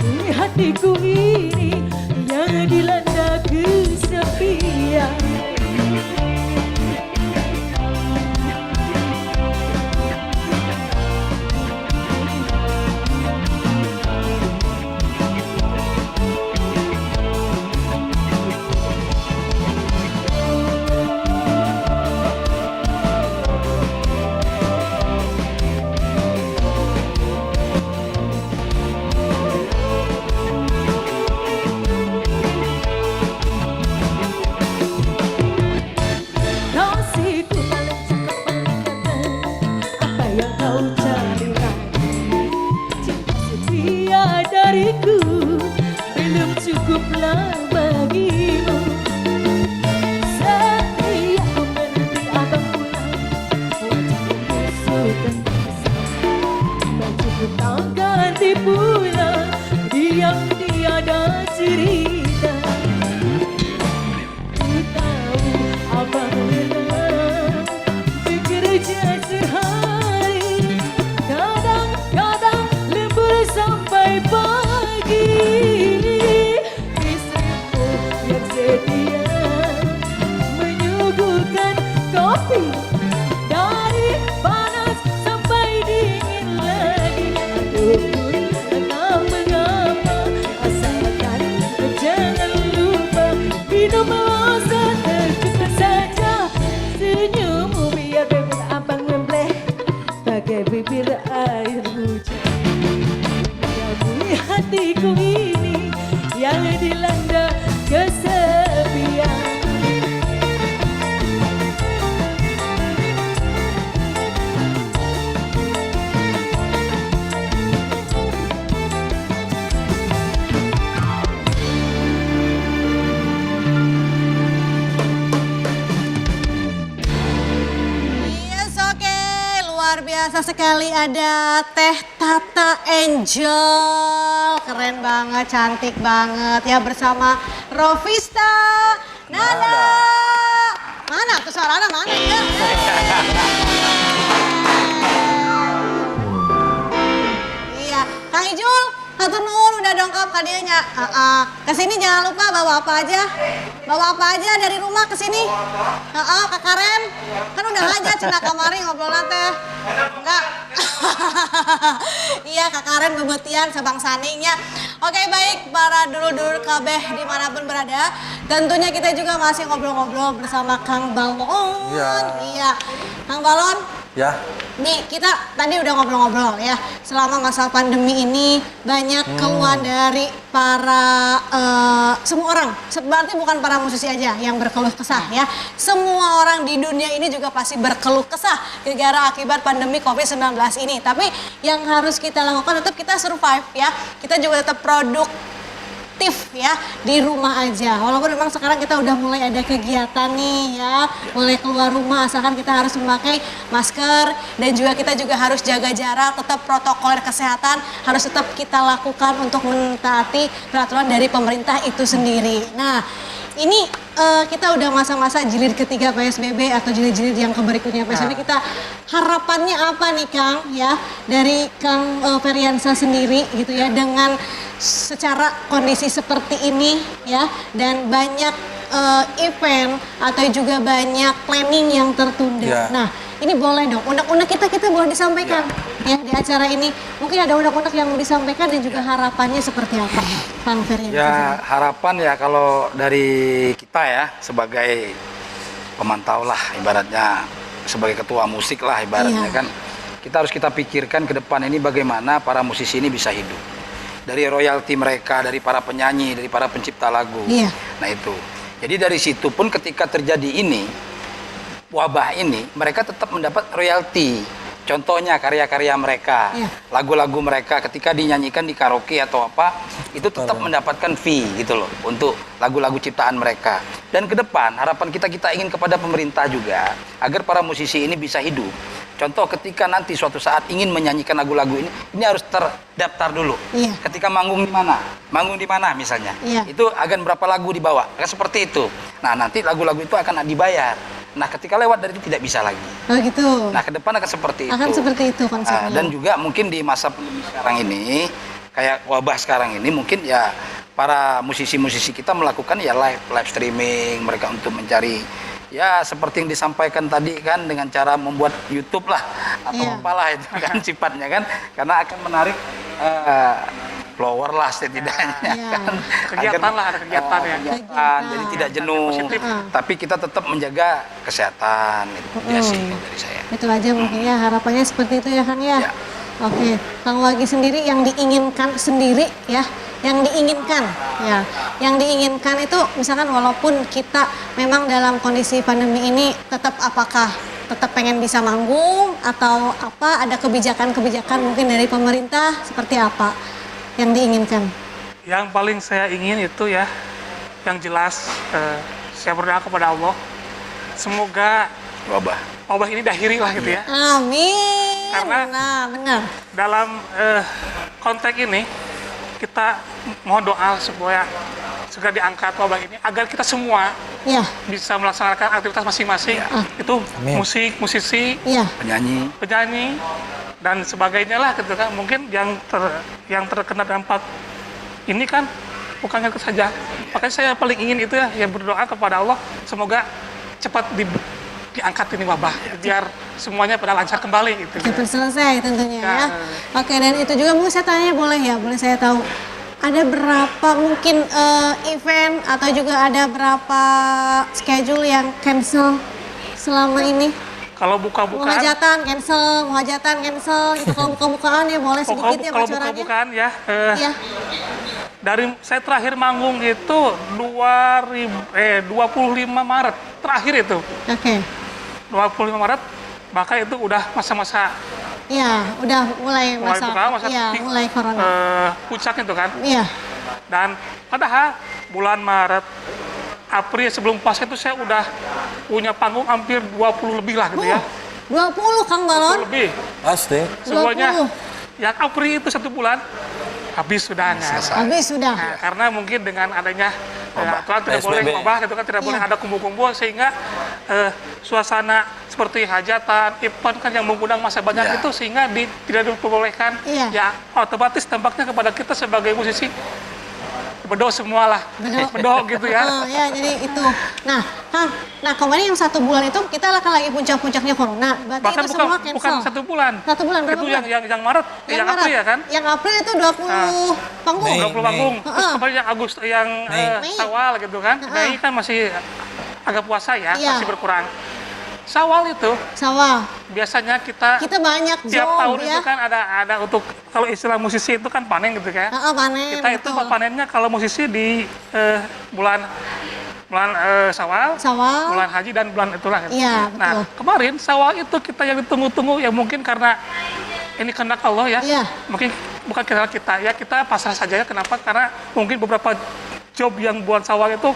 Di hatiku ini yang dilanda kesepian. Kasihku paling cakep paling ganteng, apa yang kau cari lagi? Cinta setia dariku belum cukuplah bagimu. Setiap ku menanti abang pulang, wajahmu sudah kusam. Baju ku tak ganti pula, diam tiada cerita. Ku tahu abang lelah bekerja sehari, kadang-kadang lembur sampai pagi. Istrimu yang sedia menyuguhkan kopi, dari panas sampai dingin lagi. Aku pun tak mengapa, asalkan biasa sekali ada Teh Tata Angel. Keren banget, cantik banget ya bersama Rovista Nada. Mana tuh suaranya mana ya? Iya, Kang Ijul, hatur nuhun udah dongkap ka dieu nya. Kesini jangan lupa bawa apa aja. Bawa apa aja dari rumah ke sini. Kak Karen. Kan udah aja cenah kamari ngobrolna teh. Enggak. Iya, Kak Karen bebetian sabang saningnya. Oke, baik para dulur-dulur kabeh dimanapun berada. Tentunya kita juga masih ngobrol-ngobrol bersama Kang Balon. Iya. Kang Balon. Ya. Nih, kita tadi udah ngobrol-ngobrol ya. Selama masa pandemi ini banyak keluhan dari para semua orang. Berarti bukan para musisi aja yang berkeluh kesah ya. Semua orang di dunia ini juga pasti berkeluh kesah gara-gara akibat pandemi COVID-19 ini. Tapi yang harus kita lakukan tetap kita survive ya. Kita juga tetap produktif ya di rumah aja. Walaupun memang sekarang kita udah mulai ada kegiatan nih ya, mulai keluar rumah asalkan kita harus memakai masker dan juga kita juga harus jaga jarak, tetap protokol kesehatan harus tetap kita lakukan untuk mentaati peraturan dari pemerintah itu sendiri. Nah, ini kita udah masa-masa jilid ketiga PSBB atau jilid-jilid yang berikutnya PSBB. Kita harapannya apa nih Kang ya dari Kang Feriansa sendiri gitu ya dengan secara kondisi seperti ini ya dan banyak event atau juga banyak planning yang tertunda. Ya. Nah, ini boleh dong unek-unek kita boleh disampaikan ya di acara ini. Mungkin ada unek-unek yang disampaikan dan juga harapannya seperti apa, Kang Feriansa? Ya harapan ya kalau dari kita ya sebagai pemantau lah ibaratnya sebagai ketua musik lah ibaratnya kan kita harus kita pikirkan ke depan ini bagaimana para musisi ini bisa hidup dari royalti mereka, dari para penyanyi, dari para pencipta lagu. Nah itu. Jadi dari situ pun ketika terjadi ini wabah ini mereka tetap mendapat royalti. Contohnya karya-karya mereka, lagu-lagu mereka ketika dinyanyikan di karaoke atau apa, itu tetap mendapatkan fee gitu loh untuk lagu-lagu ciptaan mereka. Dan ke depan harapan kita ingin kepada pemerintah juga agar para musisi ini bisa hidup. Contoh ketika nanti suatu saat ingin menyanyikan lagu-lagu ini harus terdaftar dulu. Ketika manggung di mana misalnya, itu akan berapa lagu dibawa, kan seperti itu. Nah nanti lagu-lagu itu akan dibayar. Nah, ketika lewat dari itu tidak bisa lagi. Oh gitu. Nah, ke depan akan seperti itu. Akan seperti itu konsepnya. Dan juga mungkin di masa pandemi sekarang ini, kayak wabah sekarang ini, mungkin ya para musisi-musisi kita melakukan ya live streaming, mereka untuk mencari ya seperti yang disampaikan tadi kan dengan cara membuat YouTube lah atau apalah itu kan sifatnya kan, karena akan menarik follower lah setidaknya kan. Kegiatan lah, ada kegiatan ya. Jadi tidak jenuh. Tapi kita tetap menjaga kesehatan. Itu dia sih dari saya. Itu aja mungkin ya harapannya seperti itu ya Kang ya. Oke, Kang Wagi sendiri yang diinginkan sendiri ya. Yang diinginkan ya. Yang diinginkan itu misalkan walaupun kita memang dalam kondisi pandemi ini tetap apakah tetap pengen bisa manggung atau apa ada kebijakan-kebijakan mungkin dari pemerintah seperti apa yang diinginkan? Yang paling saya ingin itu ya, yang jelas saya berdoa kepada Allah, semoga wabah ini diakhiri lah gitu ya. Amin. Karena benar. Dalam konteks ini kita mohon doa supaya segera diangkat wabah ini agar kita semua bisa melaksanakan aktivitas masing-masing. Itu musik, musisi, penyanyi dan sebagainya lah gitu kan. Mungkin yang terkena dampak ini kan bukan itu saja. Makanya saya paling ingin itu ya, yang berdoa kepada Allah semoga cepat diangkat ini wabah biar semuanya pada lancar kembali gitu. Cepat selesai tentunya ya. Oke, dan itu juga mau saya tanya boleh ya, boleh saya tahu ada berapa mungkin event atau juga ada berapa schedule yang cancel selama ini? Kalau buka-bukaan muhajatan cancel gitu. Kalau buka-bukaan ya boleh sedikit ya kalau bocorannya. buka-bukaan ya. Dari saya terakhir manggung itu 25 Maret terakhir itu. Oke. 25 Maret maka itu udah masa-masa udah mulai masa mulai corona. Puncak itu kan. Dan padahal bulan Maret April sebelum puasa itu saya udah punya panggung hampir 20 lebih lah gitu ya. 20 Kang Balon. Lebih. Pasti. Semuanya 20. yang April itu 1 bulan habis sudah. Habis sudah. Nah, karena mungkin dengan adanya aturan tidak boleh PSBB. wabah gitu kan, tidak boleh Iya. ada kumpul-kumpul, sehingga suasana seperti hajatan, event kan yang mengundang masa banyak Iya. itu, sehingga tidak diperbolehkan. Iya. Ya otomatis tampaknya kepada kita sebagai musisi bedok semua lah, bedok gitu ya. Ya, jadi itu. Nah, Kang, kemarin yang 1 bulan itu kita akan lagi puncak-puncaknya corona. Berarti Bahkan itu bukan semua cancel. bukan 1 bulan. 1 bulan, berapa Itu bulan? yang Maret, yang April ya kan? Yang April itu 20 panggung. Mei. 20 panggung. Terus kemarin yang Agustus, yang Mei. Syawal gitu kan. Mei kan masih agak puasa ya, Iya. masih berkurang. Syawal itu Sawal. biasanya kita Kita banyak tiap job tahun ya. itu kan ada untuk, kalau istilah musisi itu kan panen gitu kan. Panen. Kita itu betul. panennya kalau musisi di bulan Syawal, Sawal. bulan haji dan bulan itulah. Gitu. Iya, betul. Nah kemarin Syawal itu kita yang ditunggu-tunggu ya, mungkin karena ini kehendak Allah ya. Iya. Mungkin bukan kehendak kita ya, kita pasrah saja ya. Kenapa? Karena mungkin beberapa job yang bulan Syawal itu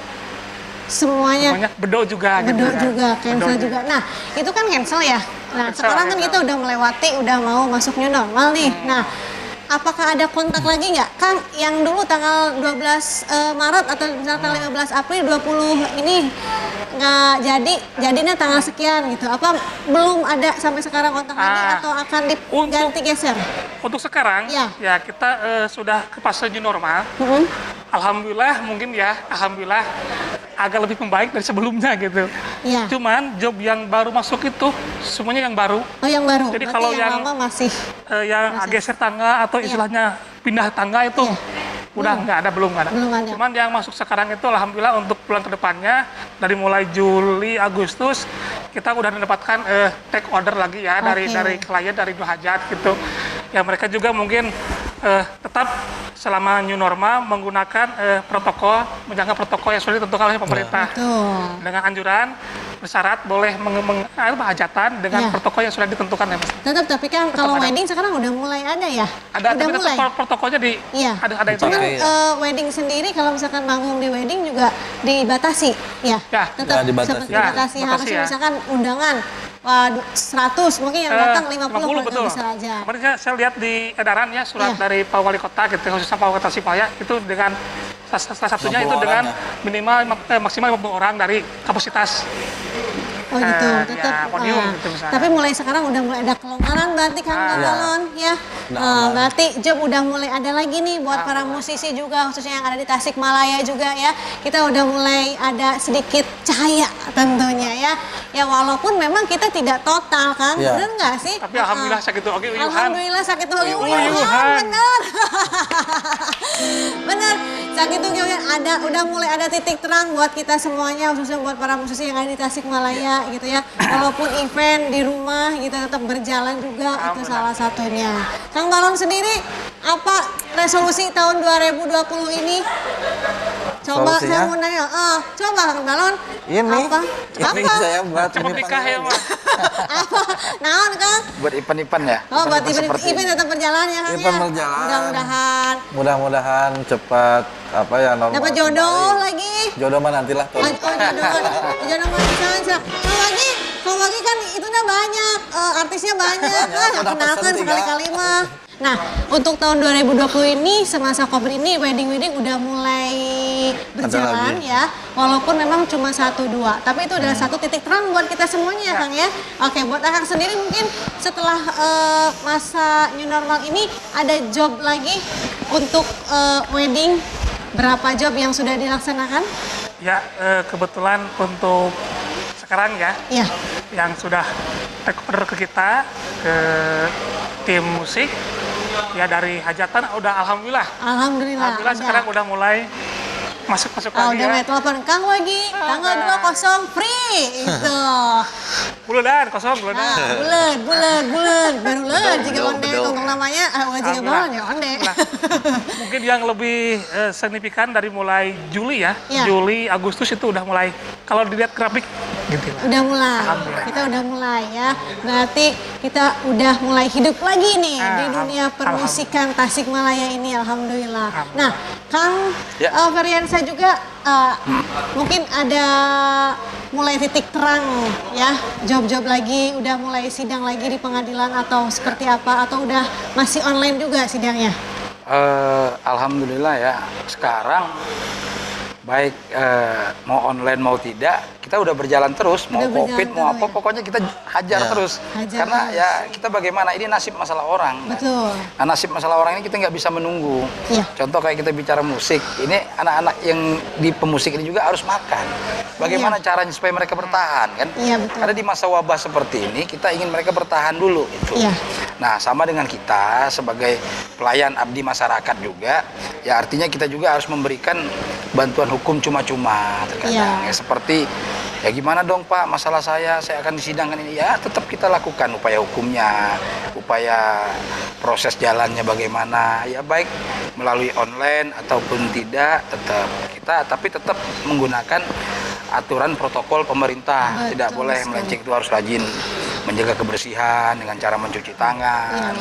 Semuanya semuanya bedok juga gitu. bedok kan. juga, cancel Bedok juga. Nah, itu kan cancel ya. Nah, Cancel, sekarang kan cancel. kita udah melewati, udah mau masuk new normal nih. Nah, apakah ada kontak lagi nggak? Kang, yang dulu tanggal 12 Maret atau misalnya tanggal 15 April 20 ini nggak jadinya tanggal sekian gitu. Apa belum ada sampai sekarang kontak lagi atau akan diganti geser? Untuk sekarang Iya. ya kita sudah ke fase new normal. Alhamdulillah mungkin ya, alhamdulillah agak lebih membaik dari sebelumnya gitu. Iya. Cuman job yang baru masuk itu semuanya yang baru. Oh, yang baru. Jadi Berarti kalau yang yang- lama masih Yang geser tangga atau istilahnya pindah tangga itu udah nggak ada, belum ada. Belum ada. Cuman yang masuk sekarang itu alhamdulillah untuk bulan kedepannya dari mulai Juli Agustus kita udah mendapatkan take order lagi ya dari klien, dari Nur Hajat gitu. Ya mereka juga mungkin tetap selama new normal menggunakan protokol, menjaga protokol yang sudah ditentukan oleh pemerintah. Betul. Dengan anjuran bersyarat boleh hajatan dengan Iya. protokol yang sudah ditentukan ya Mas. Tetap, tapi kan kalau ada. wedding sekarang udah mulai ada ya? Ada, udah tapi mulai. tetap protokolnya Iya. ada itu. Cuman Dipakai ya? wedding sendiri kalau misalkan manggung di wedding juga dibatasi ya? Ya. Tetap Ya, dibatasi. seperti Ya, dibatasi. dibatasi Harusnya ya. misalkan undangan 100, mungkin yang datang 50 kalau betul. bisa aja. Kemarin saya lihat di edaran ya surat Iya. dari Pak Wali Kota gitu, khususnya Pak Wali Kota Sipaya itu dengan salah satunya 50 itu dengan orang ya? minimal maksimal 50 orang dari kapasitas. Oh gitu, ya, tetap. podium gitu misalnya. Tapi mulai sekarang udah mulai ada kelonggaran berarti kan Kang Iya. Balon ya. Udah aman. Berarti job udah mulai ada lagi nih buat para musisi juga, khususnya yang ada di Tasikmalaya juga ya. Kita udah mulai ada sedikit cahaya tentunya ya. Ya walaupun memang kita tidak total kan, Iya. benar nggak sih? Tapi alhamdulillah sakit oke uyuhan. Alhamdulillah sakit tuh Uyuhan. benar. Benar, sakit tuh ada, udah mulai ada titik terang buat kita semuanya, khususnya buat para musisi yang ada di Tasikmalaya gitu ya. Walaupun event di rumah gitu tetap berjalan juga, itu salah satunya. Kang Balon sendiri apa resolusi tahun 2020 ini? Coba Solusinya? saya mau nanya, coba Kang Balon. Ini, Apa? ini Apa? saya buat Cepat ini nikah ya panggung. Mas. Apa? Naon Kang? Buat event-event ya. Oh, buat Event-event seperti event ini. tetap berjalan ya Kang Event ya? berjalan. Mudah-mudahan. Mudah-mudahan cepat apa ya normal. Dapat jodoh kembali. lagi. Jodoh mah nantilah. Oh, jodoh mah bisa. Kalau lagi kan itunya banyak, artisnya banyak kan, udah kenalkan pesen 3. sekali-kali mah. Nah, untuk tahun 2020 ini semasa Covid ini wedding udah mulai berjalan lagi. ya. Walaupun memang cuma 1-2, tapi itu adalah satu titik terang buat kita semuanya Kang ya. Oke, buat Akang sendiri mungkin setelah masa new normal ini ada job lagi untuk wedding. Berapa job yang sudah dilaksanakan? Ya kebetulan untuk sekarang ya Ya. yang sudah take order ke kita, ke tim musik ya dari hajatan udah alhamdulillah. Alhamdulillah. Alhamdulillah ada. sekarang udah mulai masuk Oh, lagi udah ya. mulai telepon Kang lagi, tanggal 20 free itu. Bulan kosong bulan. Nah, bulan, berulan jika onde untuk namanya, ulah jika Alhamdulillah. balon ya onde. Nah, mungkin yang lebih signifikan dari mulai Juli ya, Ya. Juli Agustus itu udah mulai kalau dilihat grafik gitu lah. Udah mulai, Alhamdulillah. kita udah mulai ya. Berarti kita udah mulai hidup lagi nih di dunia permusikan Tasikmalaya ini, alhamdulillah. Nah, Kang Ya. Feriansa juga mungkin ada mulai titik terang ya, job-job lagi, udah mulai sidang lagi di pengadilan atau seperti apa, atau udah masih online juga sidangnya? Alhamdulillah ya, sekarang baik mau online mau tidak, kita udah berjalan terus, mau Udah COVID, berjalan mau terus apa, ya. pokoknya kita hajar terus. Hajar Karena terus. ya kita bagaimana, ini nasib masalah orang. Betul. Nah, nasib masalah orang ini kita nggak bisa menunggu. Iya. Contoh kayak kita bicara musik, ini anak-anak yang di pemusik ini juga harus makan. Bagaimana caranya supaya mereka bertahan kan? Iya, betul. Karena di masa wabah seperti ini kita ingin mereka bertahan dulu itu. Iya. Nah, sama dengan kita sebagai pelayan abdi masyarakat juga, ya artinya kita juga harus memberikan bantuan hukum cuma-cuma terkadang. Iya. Ya seperti, ya gimana dong Pak, masalah saya akan disidangkan ini. Ya tetap kita lakukan upaya hukumnya, upaya proses jalannya bagaimana. Ya baik melalui online ataupun tidak, tetap kita tapi tetap menggunakan aturan protokol pemerintah. Betul Tidak boleh sekali. melenceng, itu harus rajin menjaga kebersihan dengan cara mencuci tangan.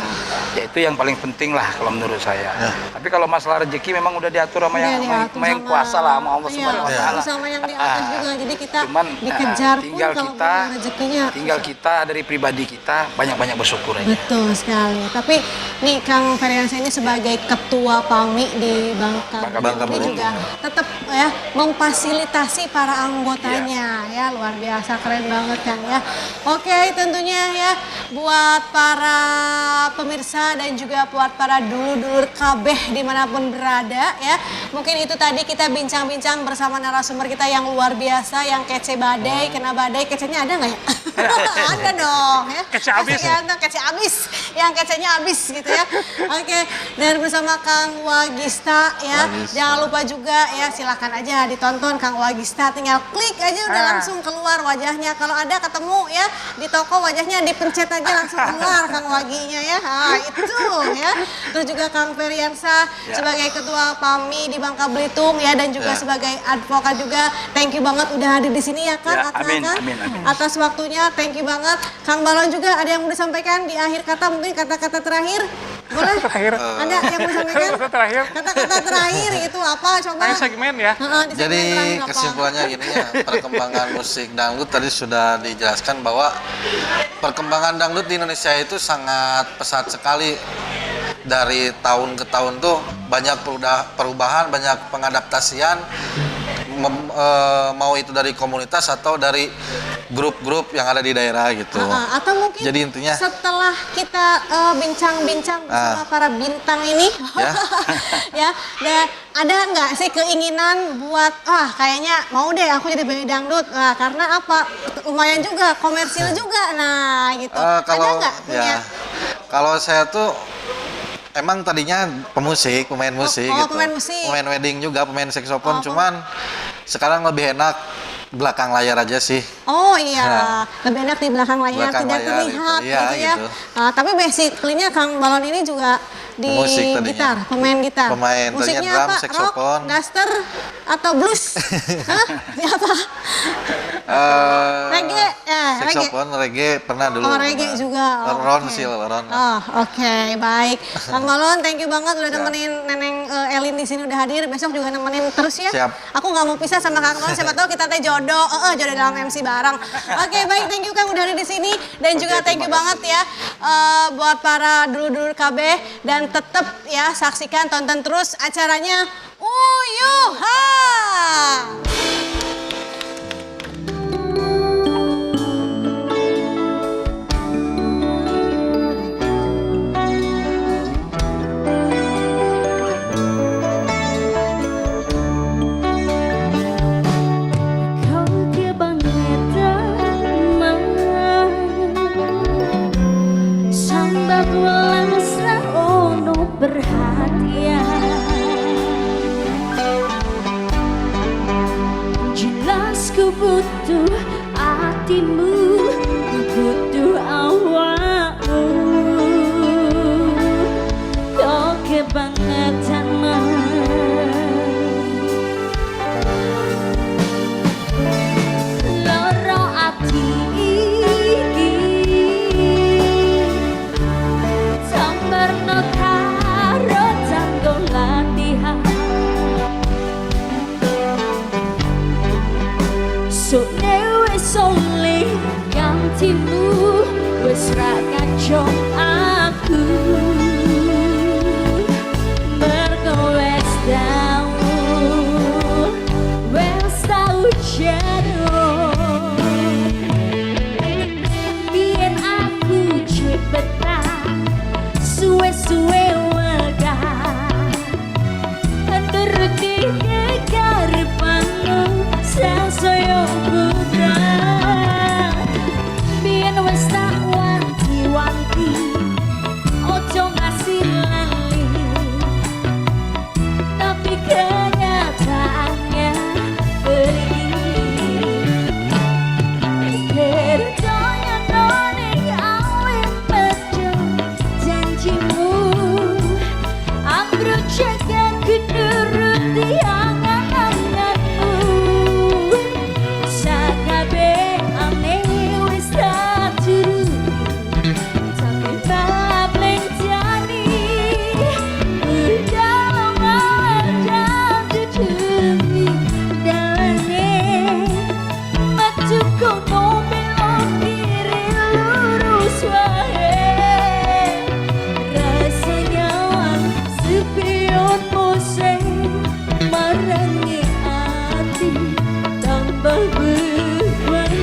Ya itu yang paling penting lah kalau menurut saya. Tapi kalau masalah rezeki memang udah diatur sama yang, Udah diatur sama yang sama- kuasa lah, sama Allah iya, Subhanahu wa taala. sama yang di atas juga. Jadi kita Cuman dikejar pun tinggal kalau kita belum rezekinya. tinggal kita dari pribadi kita banyak-banyak bersyukur aja. Betul sekali. Tapi nih Kang Feriansyah ini sebagai ketua PAMI di Bangka Bangka Belitung ini Belitung. juga tetap ya memfasilitasi para anggotanya ya, luar biasa, keren banget Kang ya. Oke, tentunya ya buat para pemirsa dan juga buat para dulur-dulur kabeh dimanapun berada ya, mungkin itu tadi kita bincang-bincang bersama narasumber kita yang luar biasa, yang kece badai, kena badai, kecenya ada nggak ya? Ada dong ya. Kece abis. Pasti ada, kece abis, yang kecenya abis gitu ya. Oke, dan bersama Kang Wagista ya, jangan lupa juga ya, silakan aja ditonton Kang Wagista, tinggal klik aja udah langsung keluar wajahnya. Kalau ada ketemu ya di toko, wajahnya dipencet aja langsung keluar Kang Waginya ya. Nah, itu ya. Terus juga Kang Feriansyah sebagai ketua PAMI di Bangka Belitung ya, dan juga sebagai advokat juga. Thank you banget udah hadir di sini ya Kang. Ya, amin, Kang. amin, amin. Atas waktunya, thank you banget. Kang Balon juga ada yang mau disampaikan di akhir kata, mungkin kata-kata terakhir? Boleh? Terakhir. Ada yang mau disampaikan? Kata terakhir. Kata-kata terakhir itu apa? Coba. Ayo segmen ya. Heeh, di segmen Jadi terakhir apa? kesimpulannya gini ya, perkembangan musik dangdut tadi sudah dijelaskan bahwa perkembangan dangdut di Indonesia itu sangat pesat sekali. Dari tahun ke tahun tuh banyak perubahan, banyak pengadaptasian, mau itu dari komunitas atau dari grup-grup yang ada di daerah gitu. Atau mungkin Jadi intinya setelah kita bincang-bincang bersama para bintang ini, Ya. ya, dan ada nggak sih keinginan buat, kayaknya mau deh aku jadi penyanyi dangdut, karena apa? Lumayan juga, komersil juga, nah gitu. kalau ada nggak punya? ya, kalau saya tuh emang tadinya pemain musik oh, gitu. pemain musik. Pemain wedding juga, pemain saksofon, Oh, cuman sekarang lebih enak belakang layar aja sih. Oh iya, Nah. lebih enak di belakang layar, Belakang tidak layar terlihat gitu. Iya, gitu ya. gitu. Tapi basically-nya Kang Balon ini juga di Musik tadinya. gitar, pemain gitar. Pemain, Musiknya tadinya drum, apa? saxophone. Rock, duster, atau blues? Hah? Apa? Reggae? Reggae. Saxophone, reggae pernah dulu. Oh, reggae juga. Oh, Ron oke. sih, Ron. Oke, baik. Kang Balon, thank you banget udah nemenin Neneng Elin di sini, udah hadir. Besok juga nemenin terus ya. Siap. Aku nggak mau pisah sama Kang Balon, siapa tahu kita teh jodoh. Jodoh dalam MC bareng. Oke, baik, thank you Kang udah hadir di sini, dan juga thank you banget ya buat para dulur-dulur KB, dan tetap ya saksikan, tonton terus acaranya Uyuha. Kau kebangetan sambat welasra ono perhatian hatimu wis ra kacung aku mergo wis tau jatuh biyen aku cepetan suwe-suwe wegah nuruti kekarepanmu sansaya bubrah biyen wis tak wanti-wanti ojo ngasih lali tapi kenyataannya percaya noning awet bejo janjimu ambruk jaga kunuruti angan-anganmu sakabehane wis tak turuti tapi malah blencani dalam malam demi dalane metu kono belok kiri lurus wae rasanya sepion musik marangi hati tambah berbalik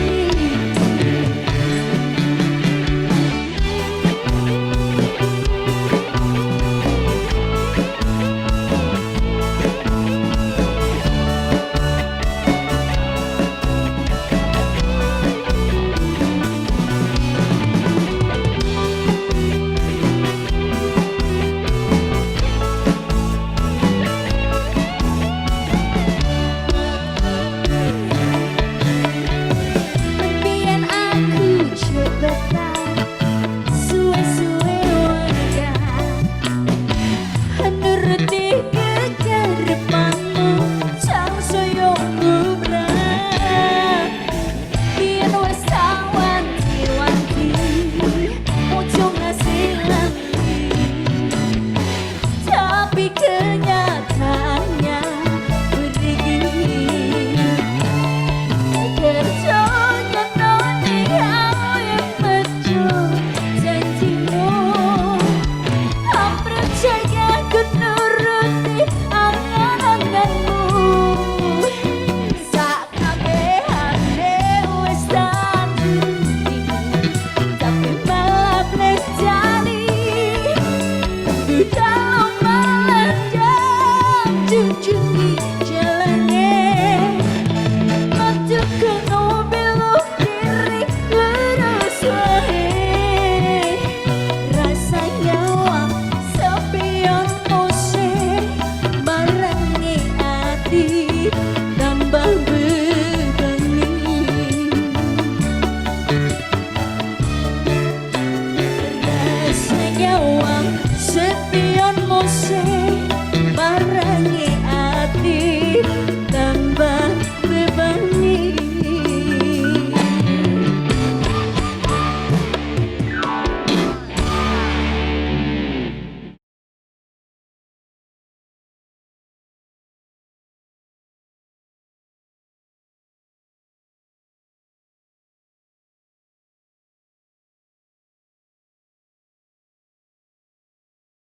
biyen aku cepetan suwe-suwe wegah nuruti kekarepanmu sansaya bubrah biyen wis tak wanti-wanti ojo ngasih lali tapi kenyataannya pergi percaya noning awet bejo janjimu ambruk jaga kunuruti angan-anganmu sakabehane wis tak turuti tapi malah blencani dalam malam jujungi